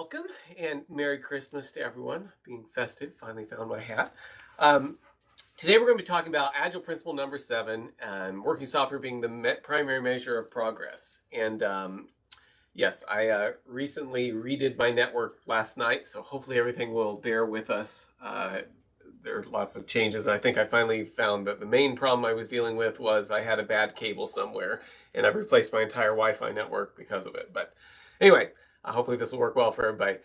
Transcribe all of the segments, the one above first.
welcome and Merry Christmas to everyone. Being festive, finally found my hat. Um, Today we're going to be talking about Agile Principle number 7, working software being the primary measure of progress. And yes, I recently redid my network last night, so hopefully everything will bear with us. There are lots of changes. I think I finally found that the main problem I was dealing with was I had a bad cable somewhere, and I've replaced my entire Wi-Fi network because of it. But anyway, hopefully this will work well for everybody.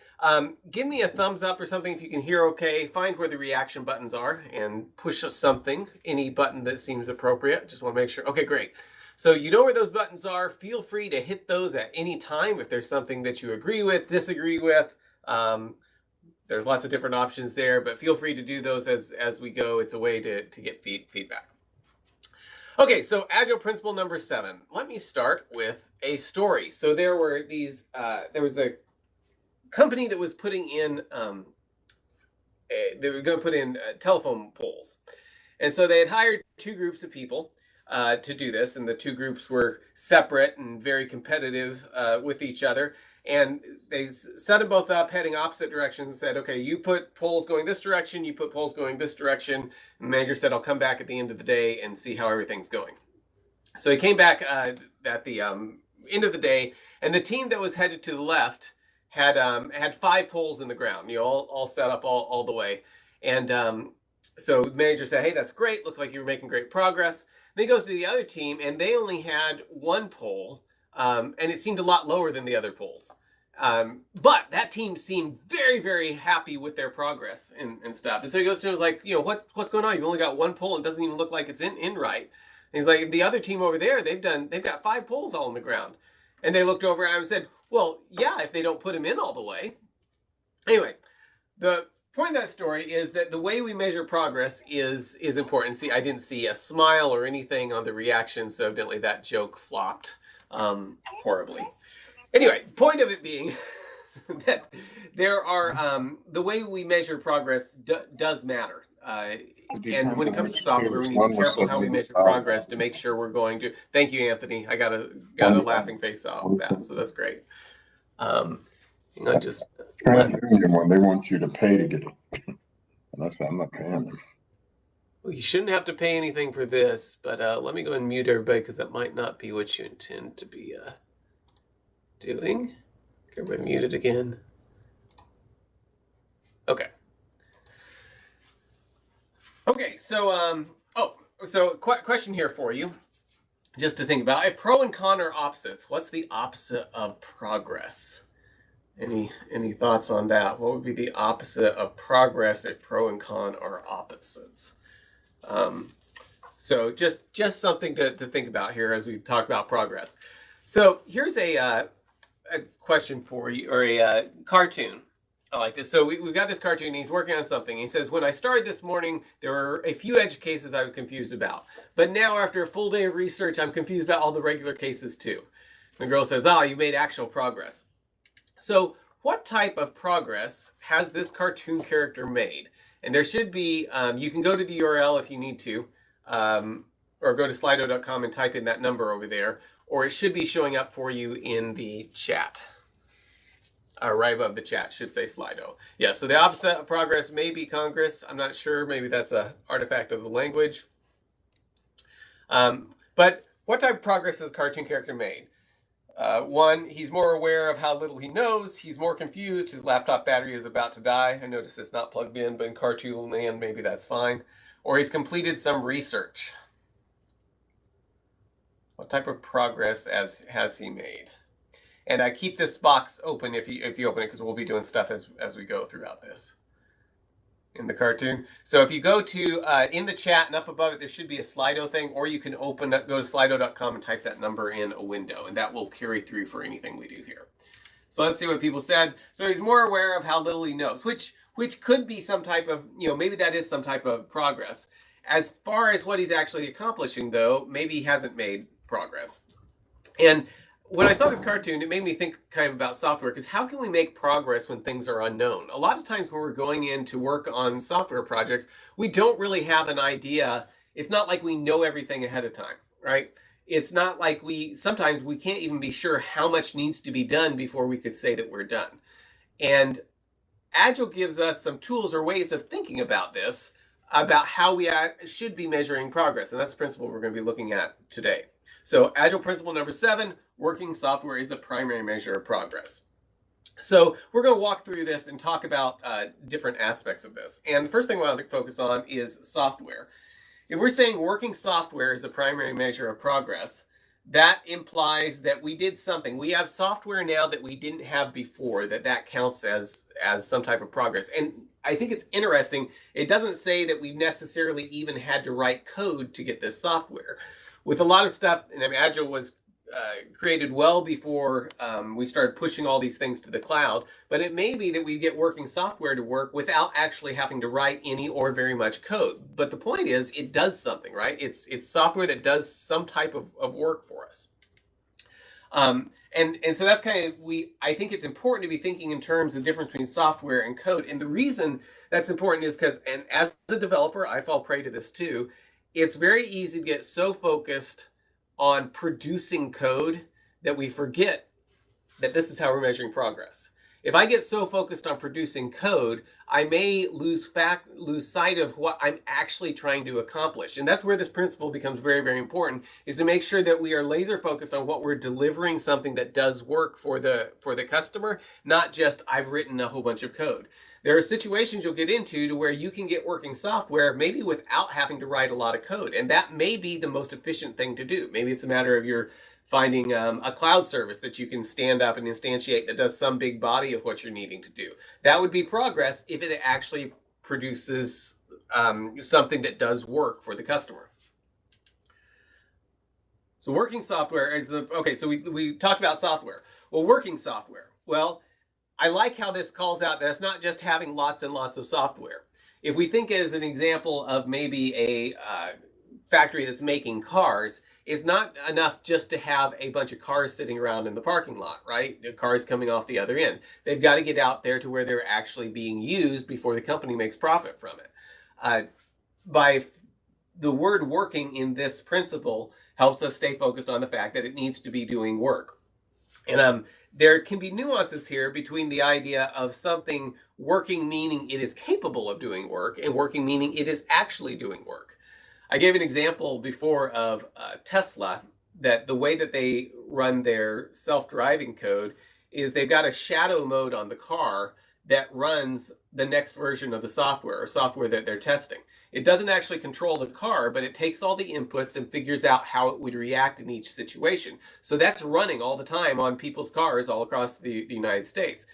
Give me a thumbs up or something if you can hear okay. Find where the reaction buttons are and push something, any button that seems appropriate. Just want to make sure. Okay, great. So you know where those buttons are. Feel free to hit those at any time if there's something that you agree with, disagree with. There's lots of different options there, but feel free to do those as we go. It's a way to get feedback. Okay, so Agile Principle number 7. Let me start with a story. So there were these, there was a company that was putting in, they were going to put in telephone poles. And so they had hired two groups of people to do this, and the two groups were separate and very competitive with each other. And they set them both up heading opposite directions and said, okay, you put poles going this direction, you put poles going this direction. And the manager said, I'll come back at the end of the day and see how everything's going. So he came back at the end of the day, and the team that was headed to the left had 5 poles in the ground, all set up all the way. And so the manager said, hey, that's great. Looks like you were making great progress. Then he goes to the other team, and they only had 1 pole. And it seemed a lot lower than the other poles. But that team seemed very, very happy with their progress and stuff. And so he goes to him like, what's going on? You've only got 1 pole. It doesn't even look like it's in right. And he's like, the other team over there, they've got 5 poles all on the ground. And they looked over at him and said, well, yeah, if they don't put them in all the way. Anyway, the point of that story is that the way we measure progress is important. See, I didn't see a smile or anything on the reaction, so evidently that joke flopped horribly. Anyway, point of it being that there are the way we measure progress does matter. And when it comes to software, we need to be careful how we measure progress to make sure we're going to. Thank you, Anthony. I got a laughing face off that, so that's great. Just TransUnion one, they want you to pay to get it. And I said, I'm not paying. Well, you shouldn't have to pay anything for this, but let me go and mute everybody because that might not be what you intend to be doing. Get everybody muted again. Okay. Okay, so question here for you, just to think about. If pro and con are opposites, what's the opposite of progress? Any thoughts on that? What would be the opposite of progress if pro and con are opposites? So just something to think about here as we talk about progress. So here's a question for you, or a cartoon. I like this. So we've got this cartoon. He's working on something. He says, when I started this morning, there were a few edge cases I was confused about. But now, after a full day of research, I'm confused about all the regular cases too. And the girl says, you made actual progress. So what type of progress has this cartoon character made? And there should be, you can go to the URL if you need to, or go to slido.com and type in that number over there, or it should be showing up for you in the chat. Right above the chat should say Slido. Yeah, so the opposite of progress may be Congress. I'm not sure. Maybe that's an artifact of the language. But what type of progress has cartoon character made? 1, he's more aware of how little he knows. He's more confused. His laptop battery is about to die. I noticed it's not plugged in, but in cartoon land, maybe that's fine. Or he's completed some research. What type of progress has he made? And I keep this box open if you open it, because we'll be doing stuff as we go throughout this in the cartoon. So if you go to in the chat and up above it, there should be a Slido thing, or you can go to slido.com and type that number in a window, and that will carry through for anything we do here. So let's see what people said. So he's more aware of how little he knows, which could be some type of, maybe that is some type of progress. As far as what he's actually accomplishing, though, maybe he hasn't made progress. And when I saw this cartoon, it made me think kind of about software, because how can we make progress when things are unknown? A lot of times when we're going in to work on software projects, we don't really have an idea. It's not like we know everything ahead of time, right? It's not like sometimes we can't even be sure how much needs to be done before we could say that we're done. And Agile gives us some tools or ways of thinking about this, about how we should be measuring progress. And that's the principle we're going to be looking at today. So Agile principle number 7, working software is the primary measure of progress. So we're going to walk through this and talk about different aspects of this. And the first thing we want to focus on is software. If we're saying working software is the primary measure of progress, that implies that we did something. We have software now that we didn't have before, that counts as some type of progress. And I think it's interesting. It doesn't say that we necessarily even had to write code to get this software. With a lot of stuff, and I mean, Agile was created well before we started pushing all these things to the cloud, but it may be that we get working software to work without actually having to write any or very much code. But the point is, it does something, right? It's software that does some type of work for us. And so that's kind of, I think it's important to be thinking in terms of the difference between software and code. And the reason that's important is because, and as a developer, I fall prey to this too, it's very easy to get so focused on producing code that we forget that this is how we're measuring progress. If I get so focused on producing code, I may lose sight of what I'm actually trying to accomplish. And that's where this principle becomes very, very important, is to make sure that we are laser focused on what we're delivering, something that does work for the customer, not just I've written a whole bunch of code. There are situations you'll get into to where you can get working software maybe without having to write a lot of code. And that may be the most efficient thing to do. Maybe it's a matter of you're finding a cloud service that you can stand up and instantiate that does some big body of what you're needing to do. That would be progress if it actually produces something that does work for the customer. So working software is okay, so we talked about software. Well, working software. Well, I like how this calls out that it's not just having lots and lots of software. If we think as an example of maybe a factory that's making cars, it's not enough just to have a bunch of cars sitting around in the parking lot, right? The cars coming off the other end. They've got to get out there to where they're actually being used before the company makes profit from it. By the word working in this principle helps us stay focused on the fact that it needs to be doing work. And there can be nuances here between the idea of something working meaning it is capable of doing work and working meaning it is actually doing work. I gave an example before of Tesla, that the way that they run their self-driving code is they've got a shadow mode on the car that runs the next version of the software or software that they're testing. It doesn't actually control the car, but it takes all the inputs and figures out how it would react in each situation. So that's running all the time on people's cars all across the United States.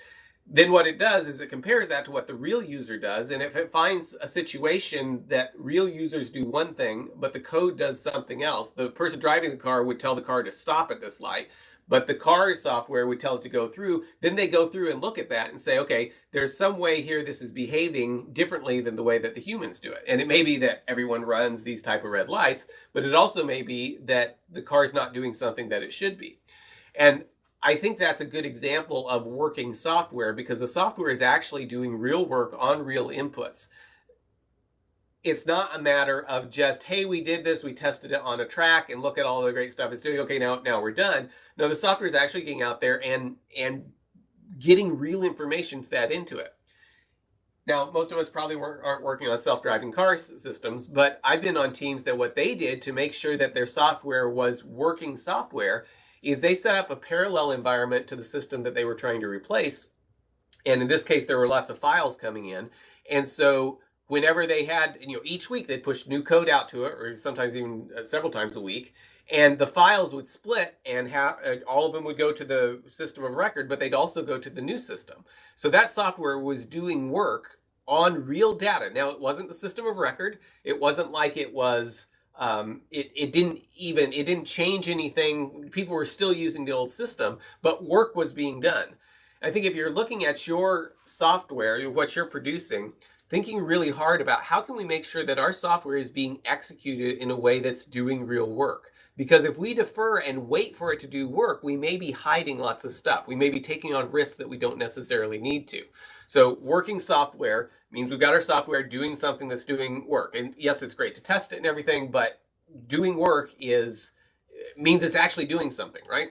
Then what it does is it compares that to what the real user does. And if it finds a situation that real users do one thing, but the code does something else, the person driving the car would tell the car to stop at this light, but the car's software would tell it to go through. Then they go through and look at that and say, okay, there's some way here this is behaving differently than the way that the humans do it. And it may be that everyone runs these type of red lights, but it also may be that the car's not doing something that it should be. And I think that's a good example of working software, because the software is actually doing real work on real inputs. It's not a matter of just, hey, we did this, we tested it on a track, and look at all the great stuff it's doing. Okay, now we're done. No, the software is actually getting out there and getting real information fed into it. Now, most of us probably aren't working on self-driving car systems, but I've been on teams that what they did to make sure that their software was working software is they set up a parallel environment to the system that they were trying to replace. And in this case, there were lots of files coming in. And so whenever they had, each week they'd push new code out to it, or sometimes even several times a week, and the files would split, and all of them would go to the system of record, but they'd also go to the new system. So that software was doing work on real data. Now, it wasn't the system of record. It wasn't like it was, it didn't change anything. People were still using the old system, but work was being done. I think if you're looking at your software, what you're producing, thinking really hard about how can we make sure that our software is being executed in a way that's doing real work. Because if we defer and wait for it to do work, we may be hiding lots of stuff. We may be taking on risks that we don't necessarily need to. So working software means we've got our software doing something that's doing work. And yes, it's great to test it and everything, but doing work means it's actually doing something, right?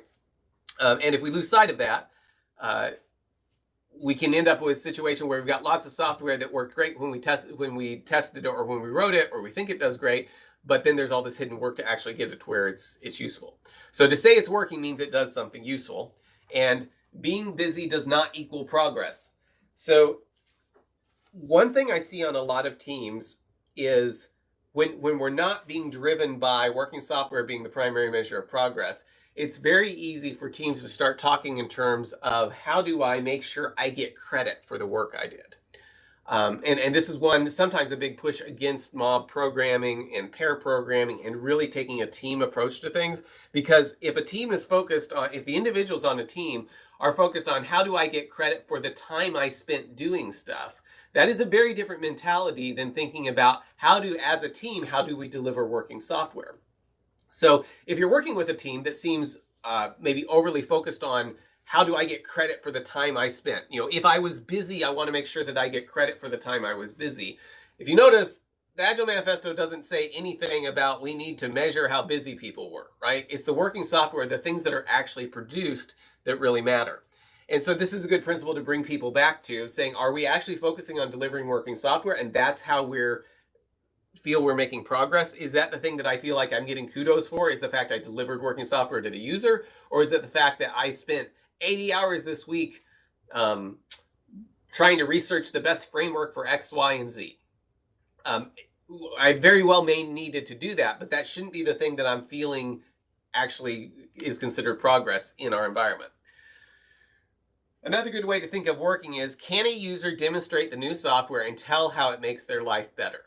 And if we lose sight of that, we can end up with a situation where we've got lots of software that worked great when we tested it or when we wrote it, or we think it does great, but then there's all this hidden work to actually get it to where it's useful. So to say it's working means it does something useful, and being busy does not equal progress. So one thing I see on a lot of teams is when we're not being driven by working software being the primary measure of progress, it's very easy for teams to start talking in terms of how do I make sure I get credit for the work I did. And this is one, sometimes a big push against mob programming and pair programming and really taking a team approach to things. Because if a team is focused on, if the individuals on a team are focused on how do I get credit for the time I spent doing stuff, that is a very different mentality than thinking about as a team, how do we deliver working software? So if you're working with a team that seems maybe overly focused on how do I get credit for the time I spent? If I was busy, I want to make sure that I get credit for the time I was busy. If you notice, the Agile Manifesto doesn't say anything about we need to measure how busy people were, right? It's the working software, the things that are actually produced that really matter. And so this is a good principle to bring people back to, saying, are we actually focusing on delivering working software? And that's how we're making progress. Is that the thing that I feel like I'm getting kudos for? Is the fact I delivered working software to the user? Or is it the fact that I spent 80 hours this week trying to research the best framework for X, Y, and Z? I very well may needed to do that, but that shouldn't be the thing that I'm feeling actually is considered progress in our environment. Another good way to think of working is, can a user demonstrate the new software and tell how it makes their life better?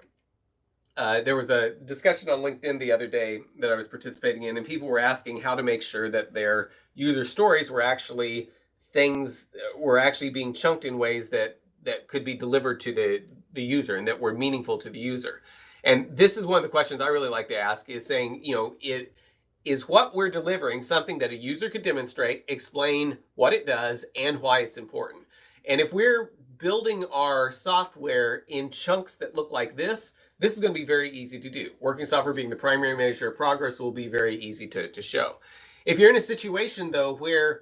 There was a discussion on LinkedIn the other day that I was participating in, and people were asking how to make sure that their user stories were actually being chunked in ways that could be delivered to the user and that were meaningful to the user. And this is one of the questions I really like to ask, is saying, is what we're delivering something that a user could demonstrate, explain what it does and why it's important? And if we're building our software in chunks that look like this is going to be very easy to do. Working software being the primary measure of progress will be very easy to show. If you're in a situation, though, where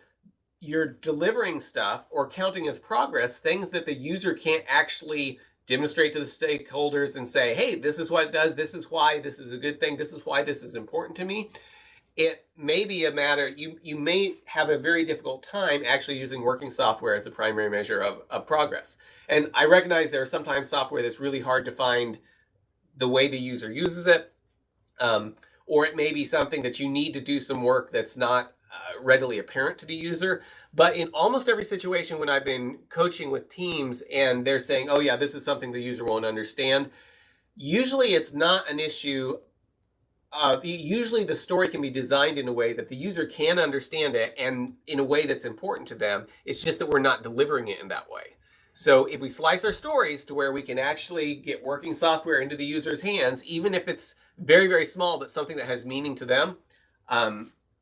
you're delivering stuff or counting as progress, things that the user can't actually demonstrate to the stakeholders and say, hey, this is what it does, this is why this is a good thing, this is why this is important to me, it may be a matter, you may have a very difficult time actually using working software as the primary measure of progress. And I recognize there are sometimes software that's really hard to find the way the user uses it, or it may be something that you need to do some work that's not readily apparent to the user. But in almost every situation when I've been coaching with teams and they're saying, oh yeah, this is something the user won't understand, usually it's not an issue. Usually the story can be designed in a way that the user can understand it and in a way that's important to them. It's just that we're not delivering it in that way. So if we slice our stories to where we can actually get working software into the user's hands, even if it's very, very small, but something that has meaning to them,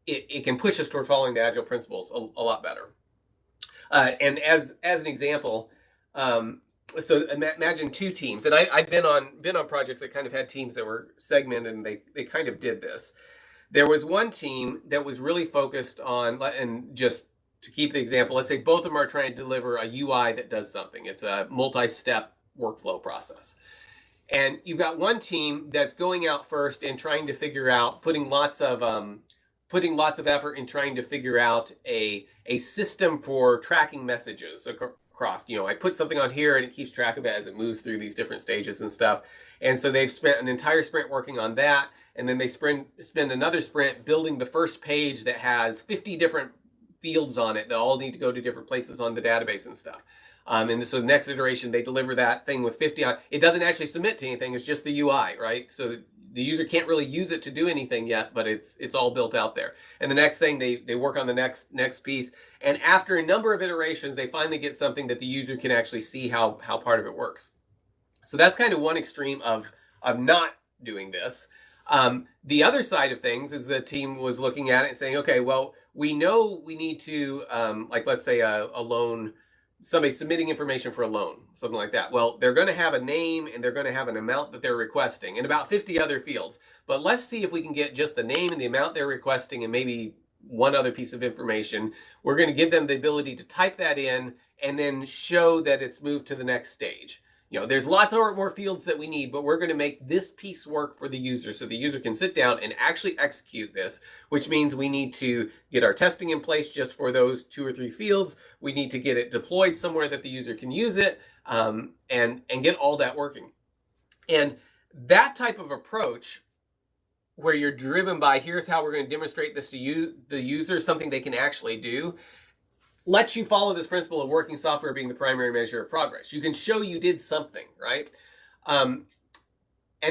it can push us toward following the Agile principles a lot better. And as an example, so imagine two teams, and I've been on projects that kind of had teams that were segmented, and they kind of did this. There was one team that was really focused on, and just to keep the example, let's say both of them are trying to deliver a UI that does something. It's a multi-step workflow process. And you've got one team that's going out first and trying to figure out, putting lots of effort in trying to figure out a system for tracking messages across. I put something on here and it keeps track of it as it moves through these different stages and stuff. And so they've spent an entire sprint working on that. And then they spend another sprint building the first page that has 50 different fields on it that all need to go to different places on the database and stuff. And so the next iteration, they deliver that thing with 50 on. It doesn't actually submit to anything. It's just the UI, right? So the user can't really use it to do anything yet, but it's all built out there. And the next thing, they work on the next piece. And after a number of iterations, they finally get something that the user can actually see how part of it works. So that's kind of one extreme of not doing this. The other side of things is the team was looking at it and saying, okay, well, we know we need to, like, let's say a loan, somebody submitting information for a loan, something like that. Well, they're going to have a name and they're going to have an amount that they're requesting and about 50 other fields. But let's see if we can get just the name and the amount they're requesting and maybe one other piece of information. We're going to give them the ability to type that in and then show that it's moved to the next stage. There's lots of more fields that we need, but we're going to make this piece work for the user so the user can sit down and actually execute this, which means we need to get our testing in place just for those 2 or 3 fields. We need to get it deployed somewhere that the user can use it, and get all that working. And that type of approach, where you're driven by here's how we're going to demonstrate this to the user, something they can actually do, lets you follow this principle of working software being the primary measure of progress. You can show you did something, right? And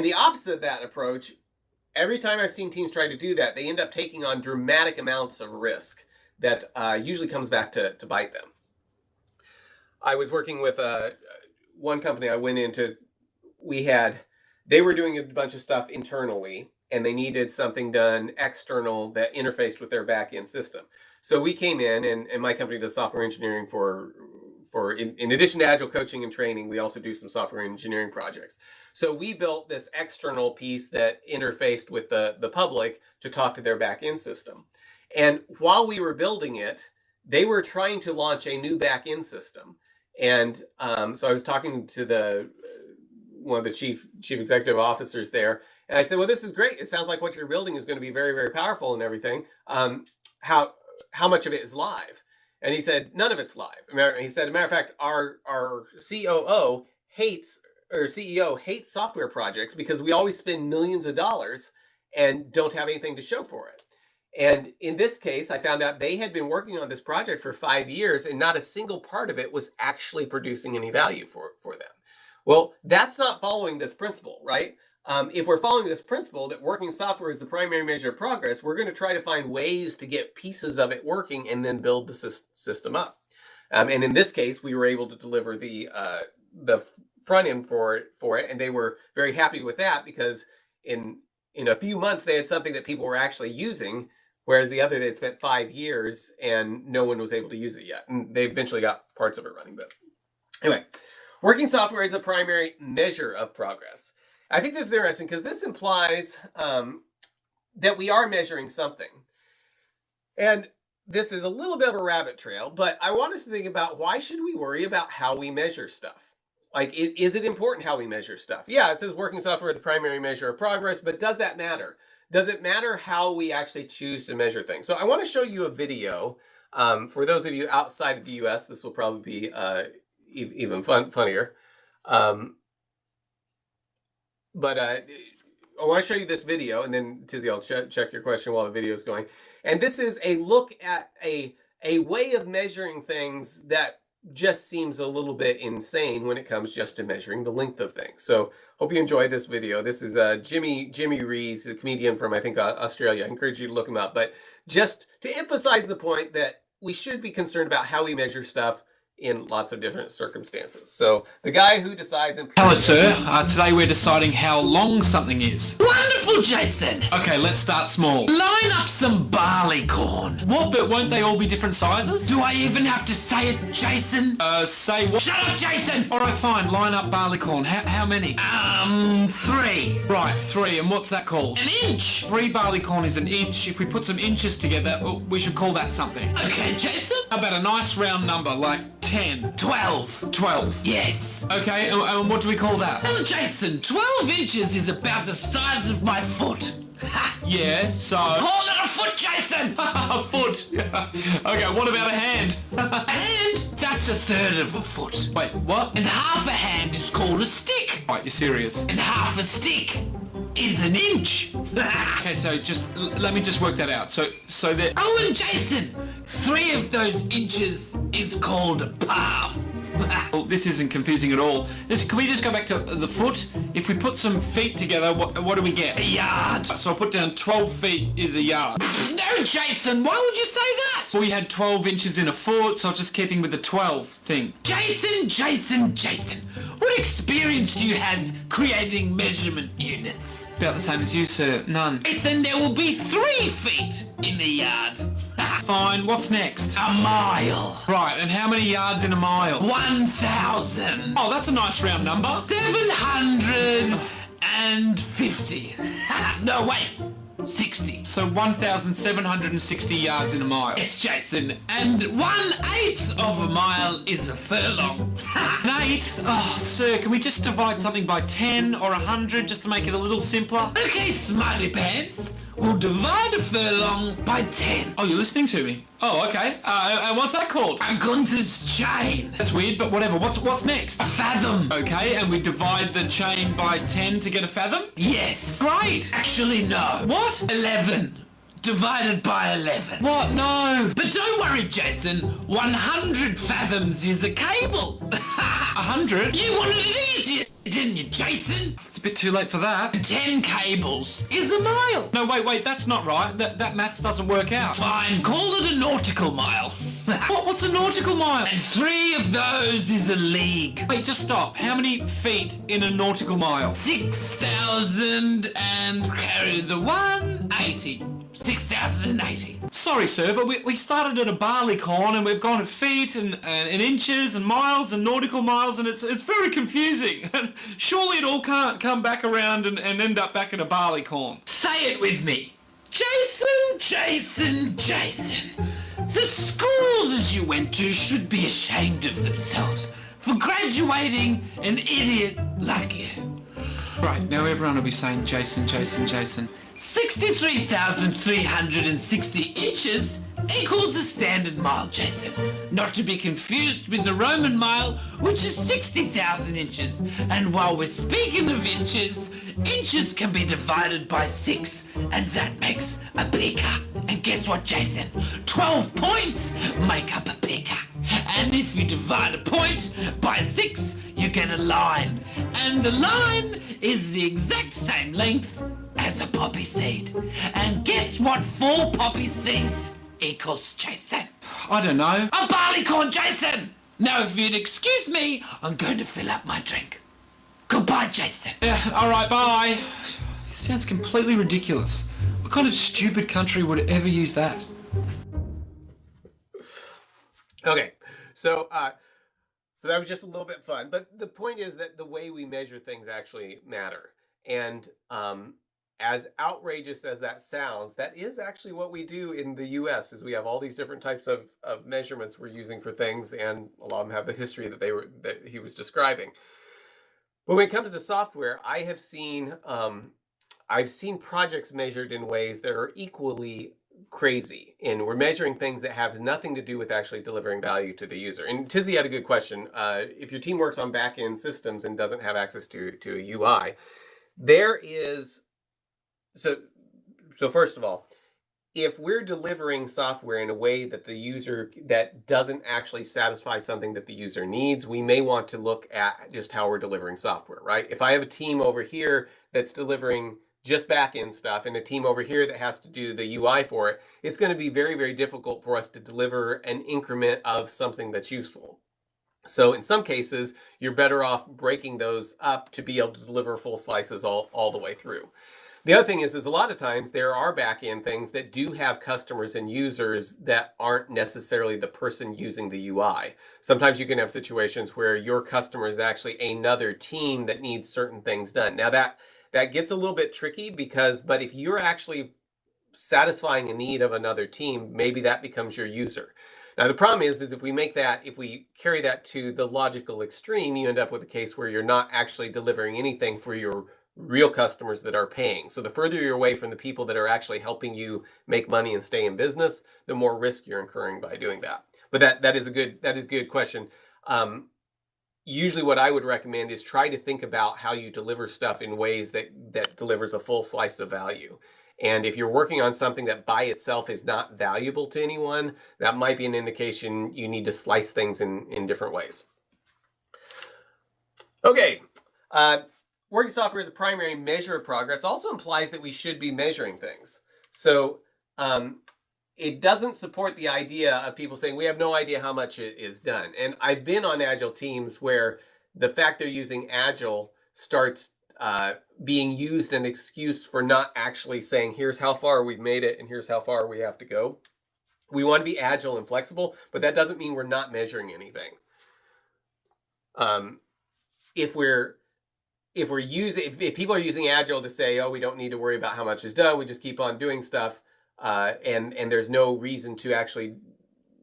the opposite of that approach, every time I've seen teams try to do that, they end up taking on dramatic amounts of risk that usually comes back to bite them. I was working with one company I went into. They were doing a bunch of stuff internally, and they needed something done external that interfaced with their back-end system. So we came in, and my company does software engineering in addition to Agile coaching and training, we also do some software engineering projects. So we built this external piece that interfaced with the public to talk to their back-end system. And while we were building it, they were trying to launch a new back-end system. And so I was talking to one of the chief executive officers there, and I said, well, this is great. It sounds like what you're building is going to be very, very powerful and everything. How much of it is live? And he said, none of it's live. He said, as a matter of fact, our CEO hates software projects because we always spend millions of dollars and don't have anything to show for it. And in this case, I found out they had been working on this project for 5 years, and not a single part of it was actually producing any value for them. Well, that's not following this principle, right? If we're following this principle that working software is the primary measure of progress, we're going to try to find ways to get pieces of it working and then build the system up. And in this case, we were able to deliver the front end for it, and they were very happy with that because in a few months they had something that people were actually using, whereas the other they'd spent 5 years and no one was able to use it yet. And they eventually got parts of it running. But anyway, working software is the primary measure of progress. I think this is interesting because this implies that we are measuring something. And this is a little bit of a rabbit trail, but I want us to think about, why should we worry about how we measure stuff? Like, is it important how we measure stuff? Yeah, it says working software is the primary measure of progress, but does that matter? Does it matter how we actually choose to measure things? So I want to show you a video. For those of you outside of the US, this will probably be even funnier. But I want to show you this video, and then Tizzy, I'll check your question while the video is going. And this is a look at a way of measuring things that just seems a little bit insane when it comes just to measuring the length of things. So hope you enjoyed this video. This is Jimmy Rees, a comedian from, I think, Australia. I encourage you to look him up. But just to emphasize the point that we should be concerned about how we measure stuff in lots of different circumstances. So the guy who decides... Hello, sir. Today we're deciding how long something is. Wonderful, Jason. Okay, let's start small. Line up some barley corn. What, but won't they all be different sizes? Do I even have to say it, Jason? Say what? Shut up, Jason! All right, fine. Line up barley corn. How many? 3. Right, 3. And what's that called? An inch. 3 barley corn is an inch. If we put some inches together, we should call that something. Okay, Jason. How about a nice round number, like 10? 12. 12. Yes. Okay, and what do we call that? Well, Jason, 12 inches is about the size of my foot. Ha! Yeah, so... Call it a foot, Jason! A foot. Okay, what about a hand? A hand? That's a third of a foot. Wait, what? And half a hand is called a stick. Right, you're serious. And half a stick is an inch. Okay, so just let me just work that out. So that... Oh, and Jason, 3 of those inches is called a palm. Well, this isn't confusing at all. Can we just go back to the foot? If we put some feet together, what do we get? A yard. So I put down 12 feet is a yard. No, Jason, why would you say that? Well, we had 12 inches in a foot, so I was just keeping with the 12 thing. Jason, what experience do you have creating measurement units? About the same as you, sir. None. Then there will be 3 feet in the yard. Fine, what's next? A mile. Right, and how many yards in a mile? 1,000. Oh, that's a nice round number. 750. No, wait. 60. So 1,760 yards in a mile. Yes, Jason. And 1/8 of a mile is a furlong. An eighth? Oh, sir, can we just divide something by 10 or 100 just to make it a little simpler? Okay, smarty pants. We'll divide a furlong by 10. Oh, you're listening to me? Oh, okay. And what's that called? A Gunther's chain. That's weird, but whatever. What's next? A fathom. Okay, and we divide the chain by 10 to get a fathom? Yes. Great! Actually, no. What? 11. Divided by 11. What? No! But don't worry, Jason. 100 fathoms is a cable. 100? You wanted it easier, didn't you, Jason? It's a bit too late for that. 10 cables is a mile. No, wait, that's not right. That maths doesn't work out. Fine, call it a nautical mile. What's a nautical mile? And 3 of those is a league. Wait, just stop. How many feet in a nautical mile? 6,000 and carry the 180. 6,080. Sorry, sir, but we started at a barley corn and we've gone at feet and inches and miles and nautical miles, and it's very confusing. Surely it all can't come back around and end up back in a barley corn. Say it with me. Jason, Jason, Jason. The schools you went to should be ashamed of themselves for graduating an idiot like you. Right, now everyone will be saying Jason, Jason, Jason. 63,360 inches equals a standard mile, Jason. Not to be confused with the Roman mile, which is 60,000 inches. And while we're speaking of inches, inches can be divided by 6, and that makes a beaker. And guess what, Jason? 12 points make up a beaker. And if you divide a point by 6, you get a line. And the line is the exact same length as a poppy seed. And guess what 4 poppy seeds equals, Jason? I don't know. A barleycorn, Jason! Now, if you'd excuse me, I'm going to fill up my drink. Goodbye, Jason. Yeah, alright, bye. Sounds completely ridiculous. What kind of stupid country would ever use that? Okay, so that was just a little bit fun, but the point is that the way we measure things actually matter. And as outrageous as that sounds, that is actually what we do in the US, is we have all these different types of measurements we're using for things, and a lot of them have the history that he was describing. But when it comes to software, I've seen projects measured in ways that are equally crazy, and we're measuring things that have nothing to do with actually delivering value to the user. And Tizzy had a good question. If your team works on back-end systems and doesn't have access to a UI, there is so first of all, if we're delivering software in a way that that doesn't actually satisfy something that the user needs, we may want to look at just how we're delivering software, right? If I have a team over here that's delivering just back-end stuff and a team over here that has to do the UI for it, it's going to be very, very difficult for us to deliver an increment of something that's useful. So in some cases, you're better off breaking those up to be able to deliver full slices all the way through. The other thing is a lot of times there are back-end things that do have customers and users that aren't necessarily the person using the UI. Sometimes you can have situations where your customer is actually another team that needs certain things done. Now that gets a little bit tricky but if you're actually satisfying a need of another team, maybe that becomes your user. Now the problem is if we carry that to the logical extreme, you end up with a case where you're not actually delivering anything for your real customers that are paying. So the further you're away from the people that are actually helping you make money and stay in business, the more risk you're incurring by doing that. But that is a good question. Usually what I would recommend is try to think about how you deliver stuff in ways that delivers a full slice of value. And if you're working on something that by itself is not valuable to anyone, that might be an indication you need to slice things in different ways. Okay. Working software as a primary measure of progress also implies that we should be measuring things. So it doesn't support the idea of people saying, we have no idea how much it is done. And I've been on Agile teams where the fact they're using Agile starts being used an excuse for not actually saying, here's how far we've made it and here's how far we have to go. We want to be agile and flexible, but that doesn't mean we're not measuring anything. If we're if people are using Agile to say, oh, we don't need to worry about how much is done, we just keep on doing stuff, and there's no reason to actually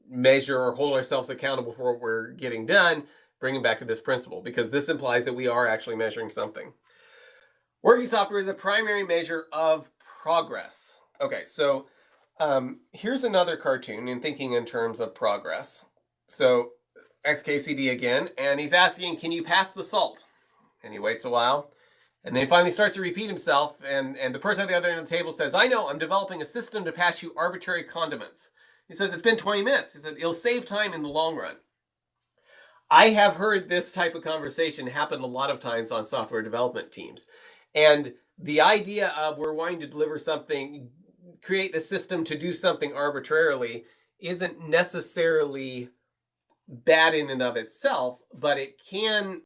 measure or hold ourselves accountable for what we're getting done, bring it back to this principle, because this implies that we are actually measuring something. Working software is the primary measure of progress. Okay, so here's another cartoon in thinking in terms of progress. So XKCD again, and he's asking, can you pass the salt? And he waits a while, and then he finally starts to repeat himself, and the person at the other end of the table says, I know, I'm developing a system to pass you arbitrary condiments. He says, it's been 20 minutes. He said, it'll save time in the long run. I have heard this type of conversation happen a lot of times on software development teams. And the idea of we're wanting to deliver something, create the system to do something arbitrarily, isn't necessarily bad in and of itself, but it can,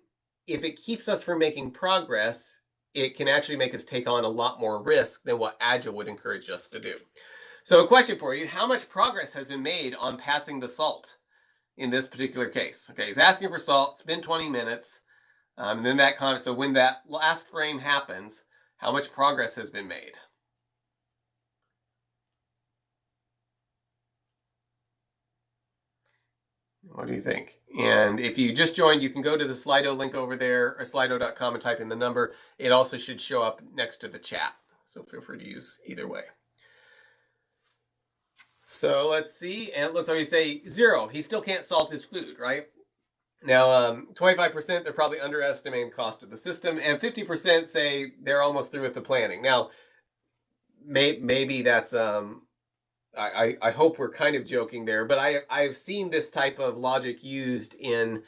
if it keeps us from making progress, it can actually make us take on a lot more risk than what Agile would encourage us to do. So a question for you, how much progress has been made on passing the salt in this particular case? Okay, he's asking for salt, it's been 20 minutes, and then that comment, so when that last frame happens, how much progress has been made? What do you think? And if you just joined, you can go to the Slido link over there, or slido.com, and type in the number. It also should show up next to the chat, so feel free to use either way. So let's see, and let's already say 0. He still can't salt his food, right? Now, 25%, they're probably underestimating the cost of the system, and 50% say they're almost through with the planning. Now, maybe that's, I hope we're kind of joking there, but I've seen this type of logic used in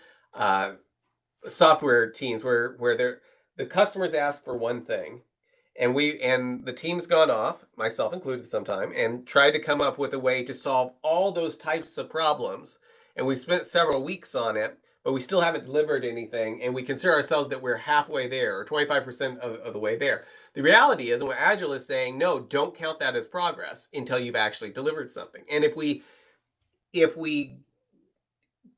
software teams where the customers ask for one thing, and the team's gone off, myself included sometime, and tried to come up with a way to solve all those types of problems. And we've spent several weeks on it, but we still haven't delivered anything. And we consider ourselves that we're halfway there, or 25% of the way there. The reality is, and what Agile is saying, no, don't count that as progress until you've actually delivered something. And if we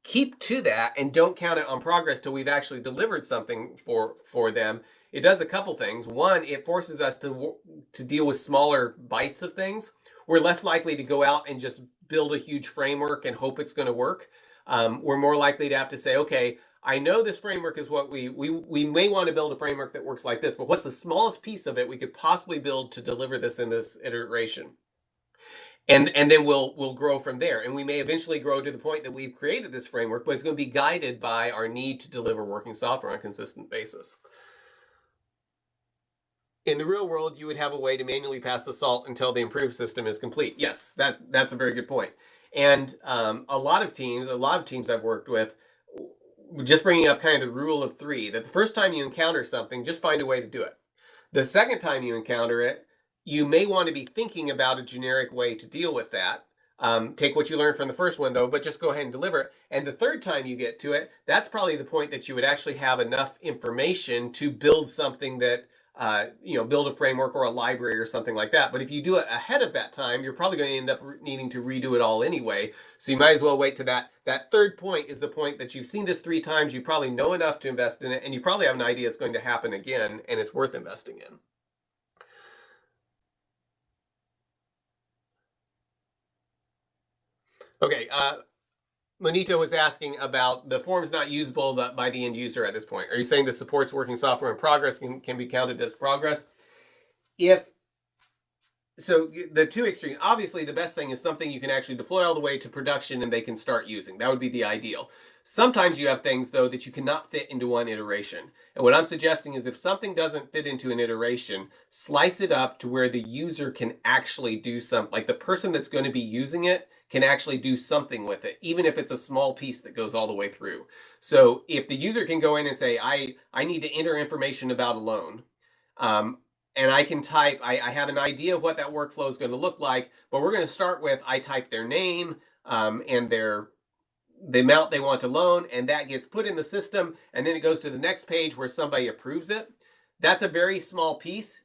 keep to that and don't count it on progress till we've actually delivered something for them, it does a couple things. One, it forces us to deal with smaller bites of things. We're less likely to go out and just build a huge framework and hope it's going to work. We're more likely to have to say, okay, I know this framework is what we may want to build a framework that works like this, but what's the smallest piece of it we could possibly build to deliver this in this iteration? And then we'll grow from there. And we may eventually grow to the point that we've created this framework, but it's going to be guided by our need to deliver working software on a consistent basis. In the real world, you would have a way to manually pass the salt until the improved system is complete. Yes, that's a very good point. And a lot of teams I've worked with, just bringing up kind of the rule of 3, that the first time you encounter something, just find a way to do it. The second time you encounter it, you may want to be thinking about a generic way to deal with that. Take what you learned from the first one, though, but just go ahead and deliver it. And the third time you get to it, that's probably the point that you would actually have enough information to build something that, build a framework or a library or something like that. But if you do it ahead of that time, you're probably going to end up needing to redo it all anyway. So you might as well wait to that. That third point is the point that you've seen this 3 times, you probably know enough to invest in it, and you probably have an idea it's going to happen again, and it's worth investing in. Okay, Monito was asking about the form's not usable by the end user at this point. Are you saying this supports working software in progress can be counted as progress? So the two extremes, obviously the best thing is something you can actually deploy all the way to production and they can start using. That would be the ideal. Sometimes you have things, though, that you cannot fit into one iteration. And what I'm suggesting is if something doesn't fit into an iteration, slice it up to where the user can actually do something, like the person that's going to be using it can actually do something with it, even if it's a small piece that goes all the way through. So if the user can go in and say, I need to enter information about a loan, and I can type, I have an idea of what that workflow is going to look like, but we're going to start with, I type their name and the amount they want to loan, and that gets put in the system, and then it goes to the next page where somebody approves it. That's a very small piece.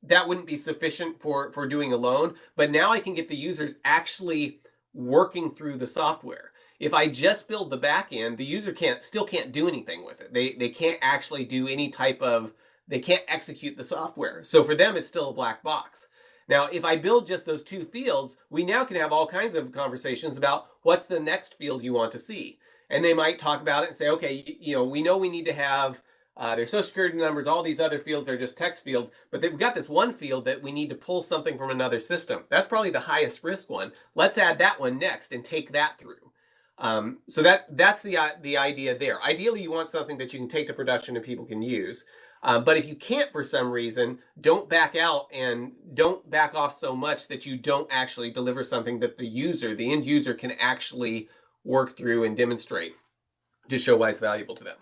That wouldn't be sufficient for doing a loan, but now I can get the users actually working through the software. If I just build the back end, the user still can't do anything with it. They can't actually do any type of, they can't execute the software. So for them, it's still a black box. Now, if I build just those two fields, we now can have all kinds of conversations about what's the next field you want to see. And they might talk about it and say, okay, we know we need to have their social security numbers, all these other fields, they're just text fields, but we've got this one field that we need to pull something from another system. That's probably the highest risk one. Let's add that one next and take that through. So that's the idea there. Ideally, you want something that you can take to production and people can use. But if you can't for some reason, don't back out and don't back off so much that you don't actually deliver something that the end user can actually work through and demonstrate to show why it's valuable to them.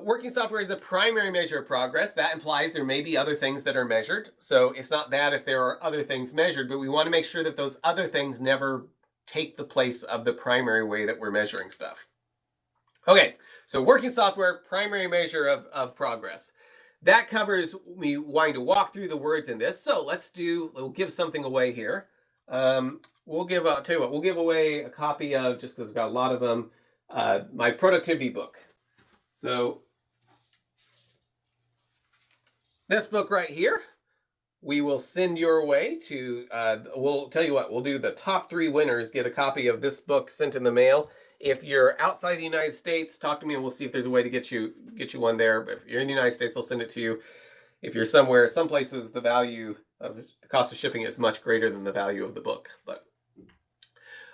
Working software is the primary measure of progress. That implies there may be other things that are measured. So it's not bad if there are other things measured, but we want to make sure that those other things never take the place of the primary way that we're measuring stuff. Okay, so working software, primary measure of progress. That covers me wanting to walk through the words in this. So we'll give something away here. We'll give away a copy of, just because I've got a lot of them, my productivity book. So this book right here, we will send your way to, we'll tell you what, we'll do the top 3 winners, get a copy of this book sent in the mail. If you're outside the United States, talk to me and we'll see if there's a way to get you one there. But if you're in the United States, I'll send it to you. If you're somewhere, some places, the cost of shipping is much greater than the value of the book. But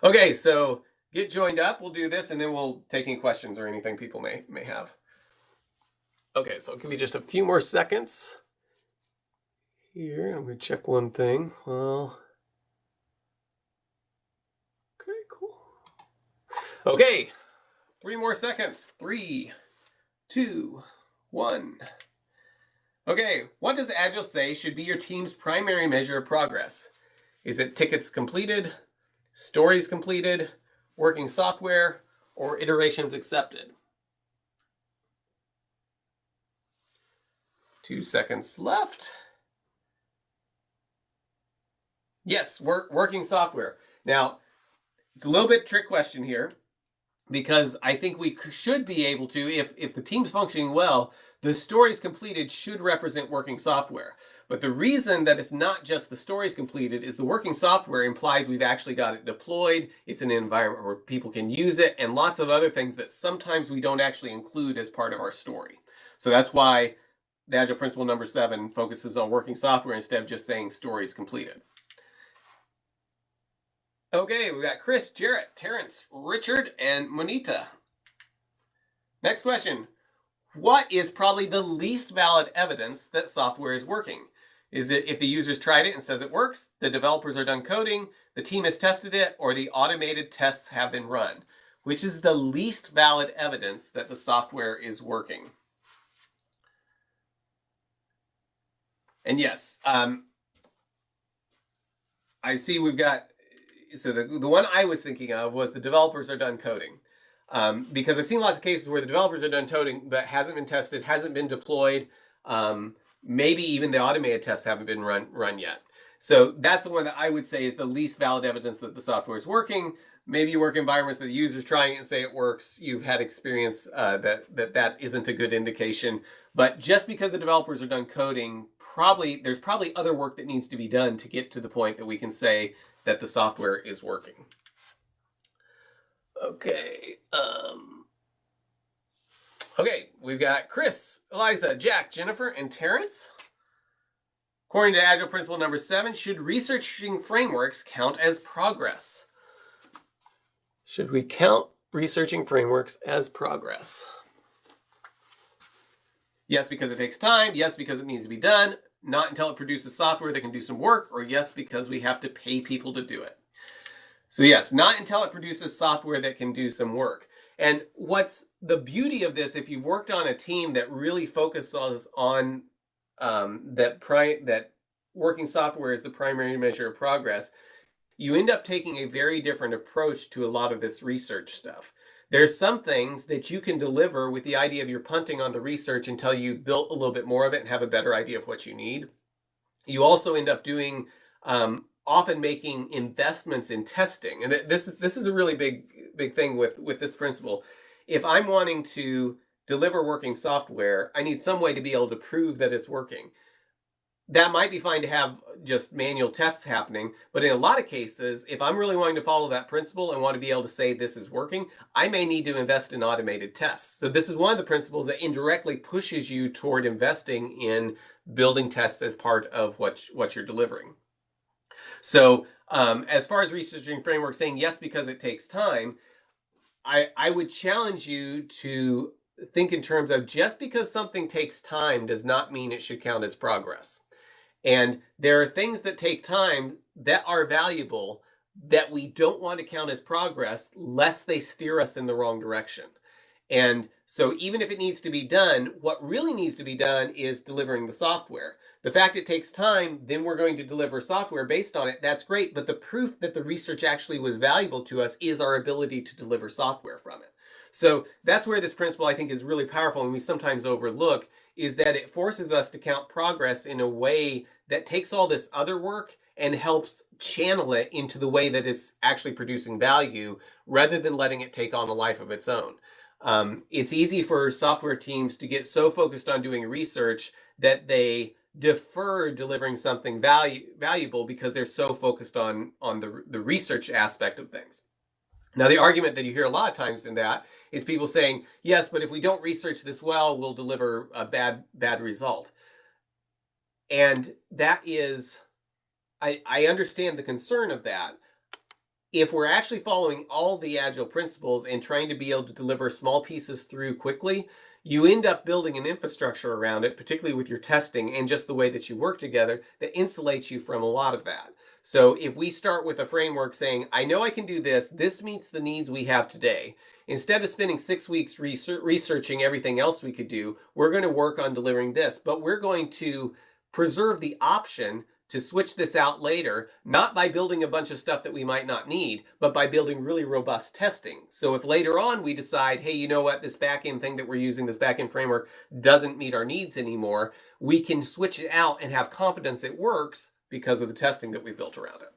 okay, so get joined up. We'll do this and then we'll take any questions or anything people may have. Okay, so I'll give you just a few more seconds here. I'm going to check one thing. Well, okay, cool. Okay, 3 more seconds. 3, 2, 1. Okay, what does Agile say should be your team's primary measure of progress? Is it tickets completed, stories completed, working software, or iterations accepted? 2 seconds left. Yes, working software. Now, it's a little bit trick question here, because I think we should be able to, if the team's functioning well, the stories completed should represent working software. But the reason that it's not just the stories completed is the working software implies we've actually got it deployed, it's an environment where people can use it, and lots of other things that sometimes we don't actually include as part of our story. So that's why the Agile Principle number 7 focuses on working software instead of just saying stories completed. Okay, we've got Chris, Jarrett, Terrence, Richard, and Monita. Next question. What is probably the least valid evidence that software is working? Is it if the user's tried it and says it works, the developers are done coding, the team has tested it, or the automated tests have been run? Which is the least valid evidence that the software is working? And yes, I see we've got, so the one I was thinking of was the developers are done coding. Because I've seen lots of cases where the developers are done coding, but hasn't been tested, hasn't been deployed. Maybe even the automated tests haven't been run yet. So that's the one that I would say is the least valid evidence that the software is working. Maybe you work in environments that the user's trying it and say it works. You've had experience that isn't a good indication. But just because the developers are done coding, there's probably other work that needs to be done to get to the point that we can say that the software is working. Okay. Okay, we've got Chris, Eliza, Jack, Jennifer, and Terrence. According to Agile Principle number 7, should researching frameworks count as progress? Should we count researching frameworks as progress? Yes, because it takes time. Yes, because it needs to be done. Not until it produces software that can do some work. Or yes, because we have to pay people to do it. So yes, not until it produces software that can do some work. And what's the beauty of this, if you've worked on a team that really focuses on that working software is the primary measure of progress, you end up taking a very different approach to a lot of this research stuff. There's some things that you can deliver with the idea of you're punting on the research until you built a little bit more of it and have a better idea of what you need. You also end up doing often making investments in testing. And this is a really big thing with this principle. If I'm wanting to deliver working software, I need some way to be able to prove that it's working. That might be fine to have just manual tests happening, but in a lot of cases, if I'm really wanting to follow that principle and want to be able to say this is working, I may need to invest in automated tests. So this is one of the principles that indirectly pushes you toward investing in building tests as part of what you're delivering. So as far as researching frameworks, saying yes because it takes time, I would challenge you to think in terms of just because something takes time does not mean it should count as progress. And there are things that take time that are valuable that we don't want to count as progress lest they steer us in the wrong direction. And so even if it needs to be done, what really needs to be done is delivering the software. The fact it takes time, then we're going to deliver software based on it. That's great. But the proof that the research actually was valuable to us is our ability to deliver software from it. So that's where this principle, I think, is really powerful and we sometimes overlook, is that it forces us to count progress in a way that takes all this other work and helps channel it into the way that it's actually producing value rather than letting it take on a life of its own. It's easy for software teams to get so focused on doing research that they defer delivering something valuable because they're so focused on the research aspect of things. Now, the argument that you hear a lot of times in that is people saying, yes, but if we don't research this well, we'll deliver a bad result. And that is, I understand the concern of that. If we're actually following all the Agile principles and trying to be able to deliver small pieces through quickly, you end up building an infrastructure around it, particularly with your testing and just the way that you work together, that insulates you from a lot of that. So if we start with a framework saying, I know I can do this, this meets the needs we have today, instead of spending 6 weeks researching everything else we could do, we're going to work on delivering this, but we're going to preserve the option to switch this out later, not by building a bunch of stuff that we might not need, but by building really robust testing. So if later on we decide, hey, you know what, this backend thing that we're using, this backend framework doesn't meet our needs anymore, we can switch it out and have confidence it works because of the testing that we built around it.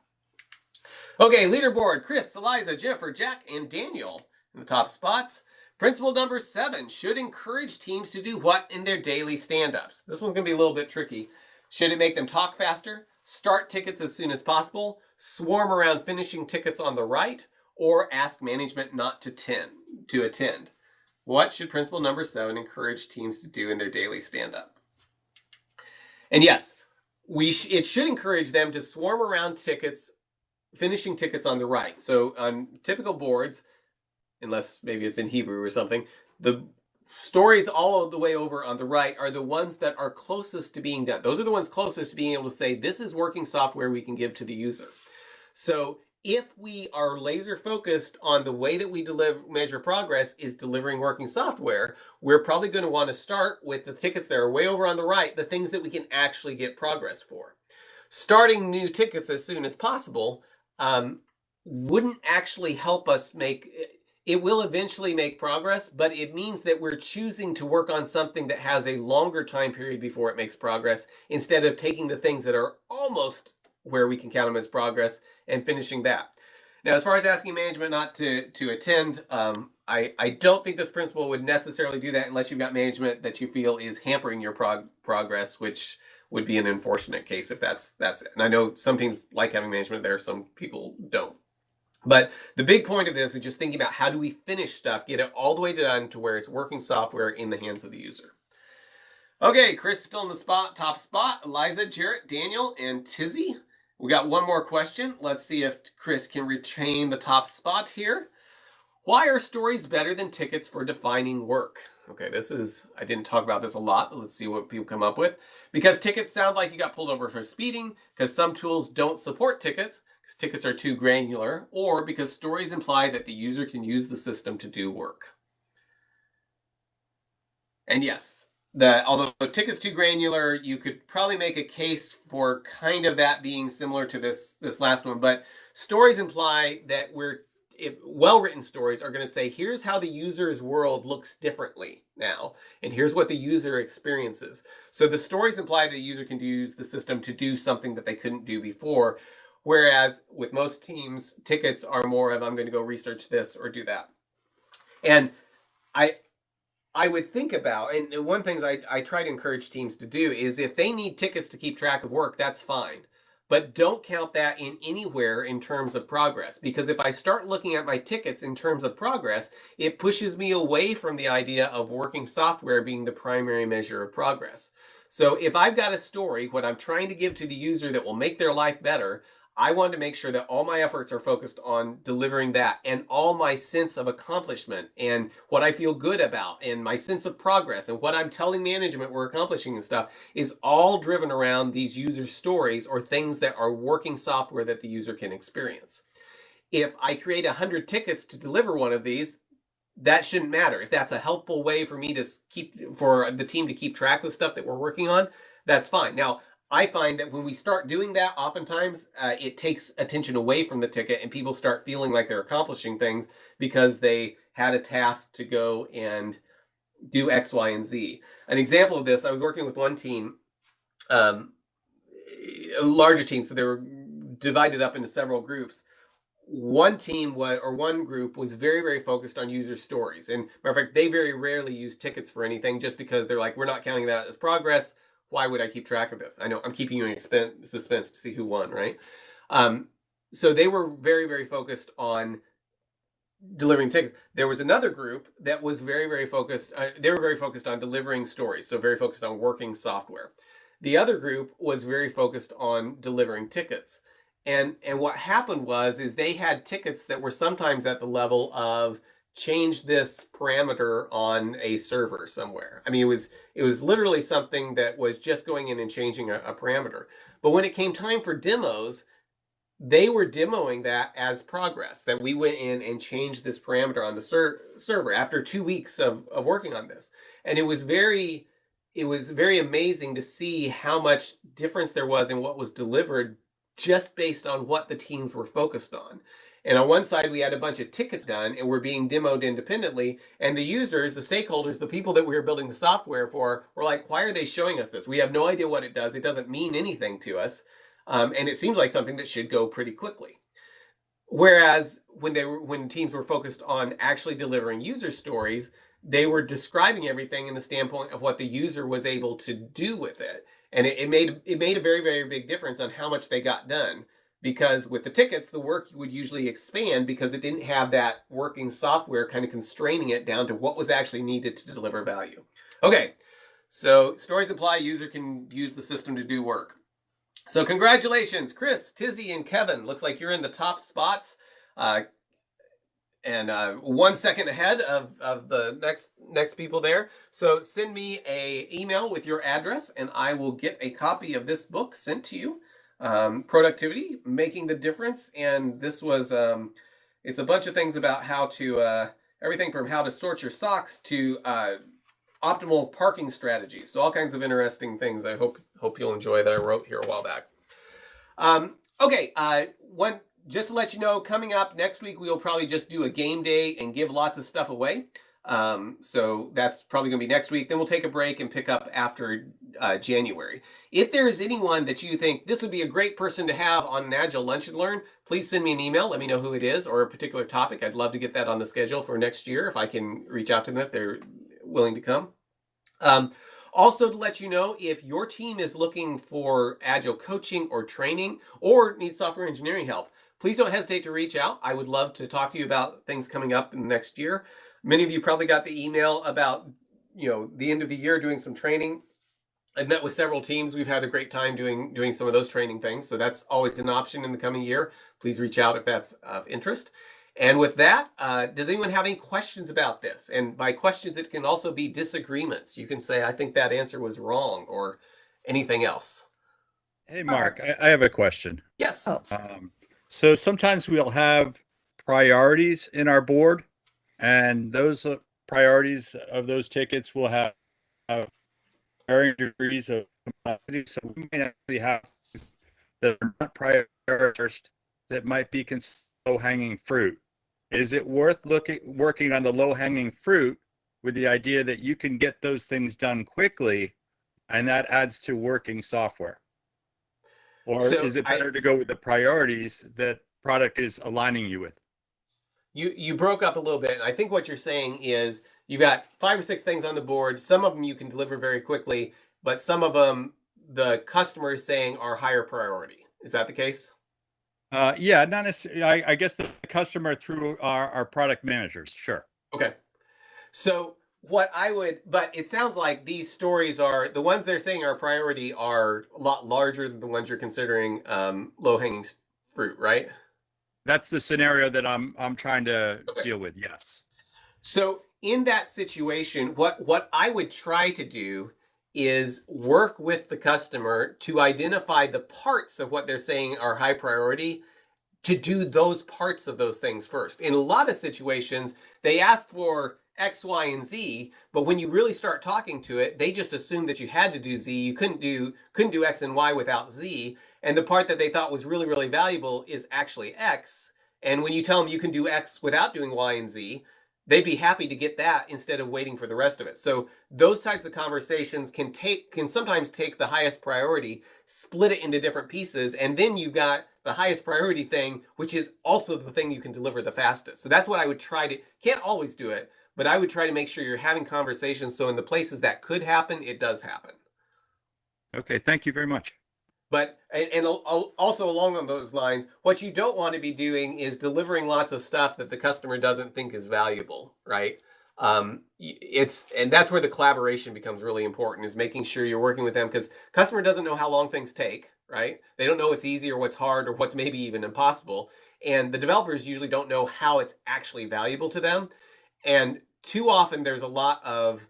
Okay, leaderboard, Chris, Eliza, Jennifer, Jack, and Daniel in the top spots. Principle number 7, should encourage teams to do what in their daily stand-ups? This one's going to be a little bit tricky. Should it make them talk faster, start tickets as soon as possible, swarm around finishing tickets on the right, or ask management not to attend? What should principle number 7 encourage teams to do in their daily stand-up? And yes, it should encourage them to swarm around tickets, finishing tickets on the right. So on typical boards, unless maybe it's in Hebrew or something, the stories all the way over on the right are the ones that are closest to being done. Those are the ones closest to being able to say, this is working software we can give to the user. So if we are laser focused on the way that we measure progress is delivering working software, we're probably going to want to start with the tickets that are way over on the right, the things that we can actually get progress for. Starting new tickets as soon as possible wouldn't actually help us it will eventually make progress, but it means that we're choosing to work on something that has a longer time period before it makes progress, instead of taking the things that are almost where we can count them as progress and finishing that. Now, as far as asking management not to attend, I don't think this principle would necessarily do that unless you've got management that you feel is hampering your progress, which would be an unfortunate case if that's it. And I know some teams like having management there, some people don't. But the big point of this is just thinking about how do we finish stuff, get it all the way done to where it's working software in the hands of the user. Okay, Chris still in the top spot. Eliza, Jarrett, Daniel, and Tizzy. We got one more question. Let's see if Chris can retain the top spot here. Why are stories better than tickets for defining work? Okay, I didn't talk about this a lot, but let's see what people come up with. Because tickets sound like you got pulled over for speeding, because some tools don't support tickets, because tickets are too granular, or because stories imply that the user can use the system to do work. And yes, although the ticket's too granular, you could probably make a case for kind of that being similar to this last one, but stories imply that well-written stories are going to say, here's how the user's world looks differently now, and here's what the user experiences. So the stories imply that the user can use the system to do something that they couldn't do before. Whereas with most teams, tickets are more of I'm going to go research this or do that. And I I would think about, and one thing I try to encourage teams to do is if they need tickets to keep track of work, that's fine. But don't count that in anywhere in terms of progress. Because if I start looking at my tickets in terms of progress, it pushes me away from the idea of working software being the primary measure of progress. So if I've got a story, what I'm trying to give to the user that will make their life better, I want to make sure that all my efforts are focused on delivering that, and all my sense of accomplishment and what I feel good about and my sense of progress and what I'm telling management we're accomplishing and stuff is all driven around these user stories or things that are working software that the user can experience. If I create 100 tickets to deliver one of these, that shouldn't matter. If that's a helpful way for me to for the team to keep track of stuff that we're working on, that's fine. Now, I find that when we start doing that, oftentimes it takes attention away from the ticket and people start feeling like they're accomplishing things because they had a task to go and do X, Y, and Z. An example of this, I was working with one team, a larger team, so they were divided up into several groups. One team one group was very, very focused on user stories. And matter of fact, they very rarely use tickets for anything just because they're like, we're not counting that as progress. Why would I keep track of this? I know I'm keeping you in suspense to see who won, right? So they were very, very focused on delivering tickets. There was another group that was very, very focused. They were very focused on delivering stories, so very focused on working software. The other group was very focused on delivering tickets. And what happened is they had tickets that were sometimes at the level of change this parameter on a server somewhere. I mean, it was literally something that was just going in and changing a parameter. But when it came time for demos, they were demoing that as progress, that we went in and changed this parameter on the server after 2 weeks of working on this. And it was very amazing to see how much difference there was in what was delivered just based on what the teams were focused on. And on one side, we had a bunch of tickets done and were being demoed independently. And the users, the stakeholders, the people that we were building the software for were like, why are they showing us this? We have no idea what it does. It doesn't mean anything to us. And it seems like something that should go pretty quickly. Whereas when teams were focused on actually delivering user stories, they were describing everything in the standpoint of what the user was able to do with it. And it made a very, very big difference on how much they got done. Because with the tickets, the work would usually expand because it didn't have that working software kind of constraining it down to what was actually needed to deliver value. Okay, so stories imply user can use the system to do work. So congratulations, Chris, Tizzy, and Kevin. Looks like you're in the top spots. And 1 second ahead of the next people there. So send me an email with your address and I will get a copy of this book sent to you. Productivity, Making the Difference. And this was, it's a bunch of things about how to, everything from how to sort your socks to optimal parking strategies. So all kinds of interesting things I hope you'll enjoy that I wrote here a while back. Okay, just to let you know, coming up next week, we'll probably just do a game day and give lots of stuff away. So that's probably going to be next week. Then we'll take a break and pick up after January. If there is anyone that you think this would be a great person to have on an Agile Lunch and Learn, please send me an email. Let me know who it is or a particular topic. I'd love to get that on the schedule for next year if I can reach out to them if they're willing to come. Also, to let you know, if your team is looking for Agile coaching or training or needs software engineering help, please don't hesitate to reach out. I would love to talk to you about things coming up in the next year. Many of you probably got the email about, the end of the year doing some training. I've met with several teams. We've had a great time doing some of those training things. So that's always an option in the coming year. Please reach out if that's of interest. And with that, does anyone have any questions about this? And by questions, it can also be disagreements. You can say, I think that answer was wrong or anything else. Hey, Mark, I have a question. Yes. Oh. So sometimes we'll have priorities in our board, and those priorities of those tickets will have varying degrees of complexity. So we might actually have that are not prioritized that might be considered low-hanging fruit. Is it worth working on the low-hanging fruit with the idea that you can get those things done quickly, and that adds to working software? Or So is it better to go with the priorities that product is aligning you with? you broke up a little bit, and I think what you're saying is you've got 5 or 6 things on the board. Some of them you can deliver very quickly, but some of them the customer is saying are higher priority. Is that the case? Yeah, not necessarily. I guess the customer through our product managers. Sure. Okay. So but it sounds like these stories are the ones they're saying are priority are a lot larger than the ones you're considering low hanging fruit, right? That's the scenario that I'm trying to Okay. deal with. Yes. So in that situation, what I would try to do is work with the customer to identify the parts of what they're saying are high priority to do those parts of those things first. In a lot of situations, they ask for X, Y, and Z, but when you really start talking to it, they just assumed that you had to do Z. You couldn't do X and Y without Z. And the part that they thought was really, really valuable is actually X. And when you tell them you can do X without doing Y and Z, they'd be happy to get that instead of waiting for the rest of it. So those types of conversations can sometimes take the highest priority, split it into different pieces, and then you've got the highest priority thing, which is also the thing you can deliver the fastest. So that's what I would try to, can't always do it, but I would try to make sure you're having conversations so in the places that could happen, it does happen. Okay. Thank you very much. But and also along those lines, what you don't want to be doing is delivering lots of stuff that the customer doesn't think is valuable, right? And that's where the collaboration becomes really important, is making sure you're working with them, because customer doesn't know how long things take, right? They don't know what's easy or what's hard or what's maybe even impossible, and the developers usually don't know how it's actually valuable to them. And too often there's a lot of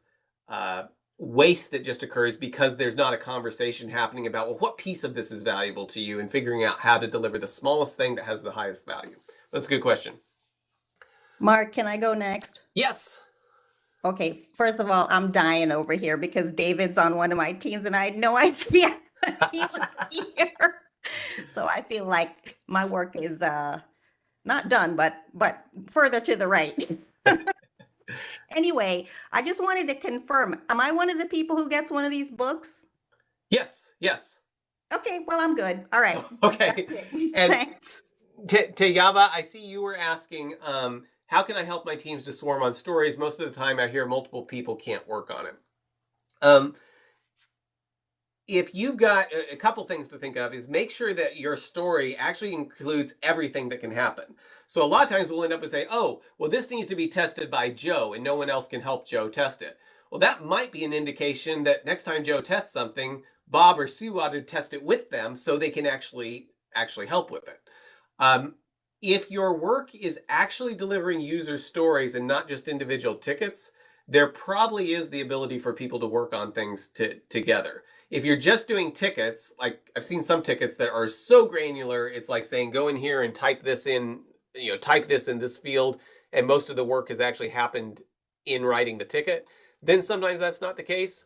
waste that just occurs because there's not a conversation happening about, well, what piece of this is valuable to you, and figuring out how to deliver the smallest thing that has the highest value. That's a good question. Mark, can I go next? Yes. Okay, first of all, I'm dying over here because David's on one of my teams and I had no idea he was here. So I feel like my work is not done, but further to the right. Anyway, I just wanted to confirm, am I one of the people who gets one of these books? Yes. Okay, well, I'm good. All right. Okay. That's it. And Thanks. Teyaba, I see you were asking, how can I help my teams to swarm on stories? Most of the time I hear multiple people can't work on it. If you've got a couple things to think of, is make sure that your story actually includes everything that can happen. So a lot of times we'll end up and say, oh, well, this needs to be tested by Joe and no one else can help Joe test it. Well, that might be an indication that next time Joe tests something, Bob or Sue ought to test it with them so they can actually help with it. If your work is actually delivering user stories and not just individual tickets, there probably is the ability for people to work on things together. If you're just doing tickets, like I've seen some tickets that are so granular, it's like saying, go in here and type this in this field, and most of the work has actually happened in writing the ticket, then sometimes that's not the case.